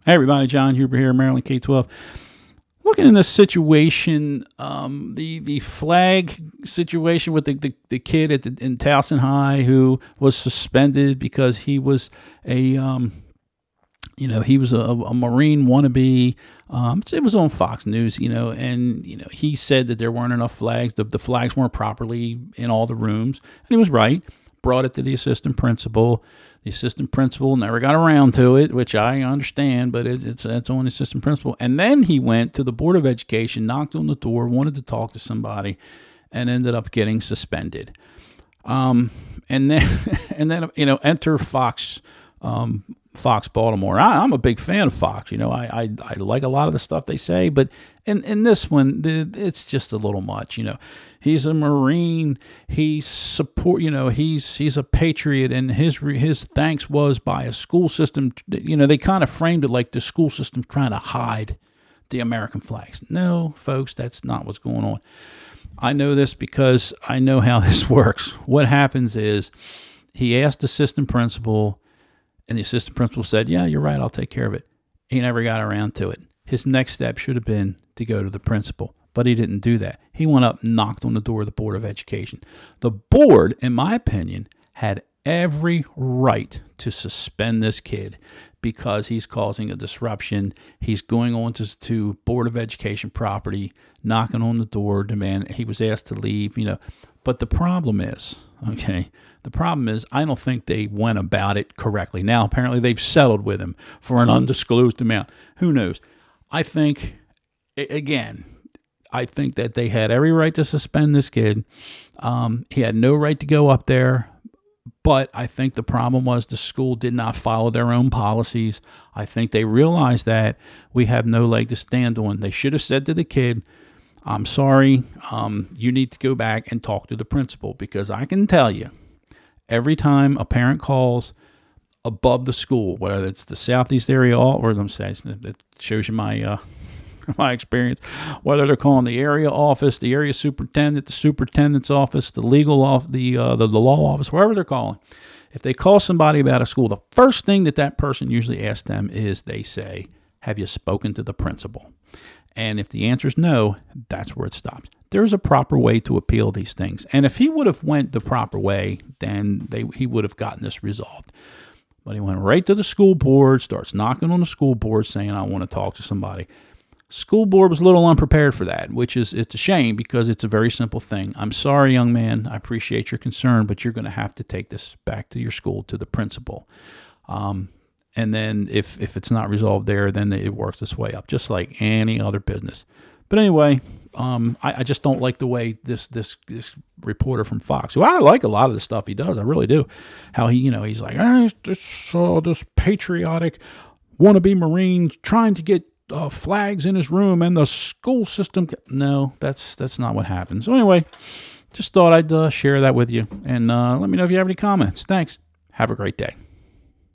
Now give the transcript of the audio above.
Hey everybody, John Huber here, Maryland K-12. Looking in this situation, the flag situation with the kid in Towson High who was suspended because he was he was a Marine wannabe. It was on Fox News, and he said that there weren't enough flags. The flags weren't properly in all the rooms, and he was right. Brought it to the assistant principal. The assistant principal never got around to it, which I understand, but it's on the assistant principal. And then he went to the Board of Education, knocked on the door, wanted to talk to somebody, and ended up getting suspended. And then enter Fox. Fox Baltimore. I'm a big fan of Fox. I like a lot of the stuff they say, but in this one, it's just a little much. He's a Marine. He's a patriot, and his thanks was by a school system. They kind of framed it like the school system trying to hide the American flags. No, folks, that's not what's going on. I know this because I know how this works. What happens is he asked the assistant principal. And the assistant principal said, yeah, you're right, I'll take care of it. He never got around to it. His next step should have been to go to the principal, but he didn't do that. He went up and knocked on the door of the Board of Education. The board, in my opinion, had every right to suspend this kid because he's causing a disruption. He's going on to Board of Education property, knocking on the door, demand. He was asked to leave, But the problem is, I don't think they went about it correctly. Now, apparently they've settled with him for an undisclosed amount. Who knows? I think that they had every right to suspend this kid. He had no right to go up there. But I think the problem was the school did not follow their own policies. I think they realized that we have no leg to stand on. They should have said to the kid, I'm sorry, you need to go back and talk to the principal, because I can tell you, every time a parent calls above the school, whether it's the Southeast area or it shows you my my experience, whether they're calling the area office, the area superintendent, the superintendent's office, the legal office, the law office, wherever they're calling, if they call somebody about a school, the first thing that person usually asks them is they say, have you spoken to the principal? And if the answer is no, that's where it stops. There's a proper way to appeal these things. And if he would have went the proper way, then he would have gotten this resolved. But he went right to the school board, starts knocking on the school board saying, I want to talk to somebody. School board was a little unprepared for that, it's a shame because it's a very simple thing. I'm sorry, young man. I appreciate your concern, but you're going to have to take this back to your school, to the principal. And then if it's not resolved there, then it works its way up, just like any other business. But anyway, I just don't like the way this reporter from Fox, who I like a lot of the stuff he does, I really do, how he's like, this patriotic wannabe Marine trying to get flags in his room, and the school system. No, that's not what happened. So anyway, just thought I'd share that with you, and let me know if you have any comments. Thanks. Have a great day.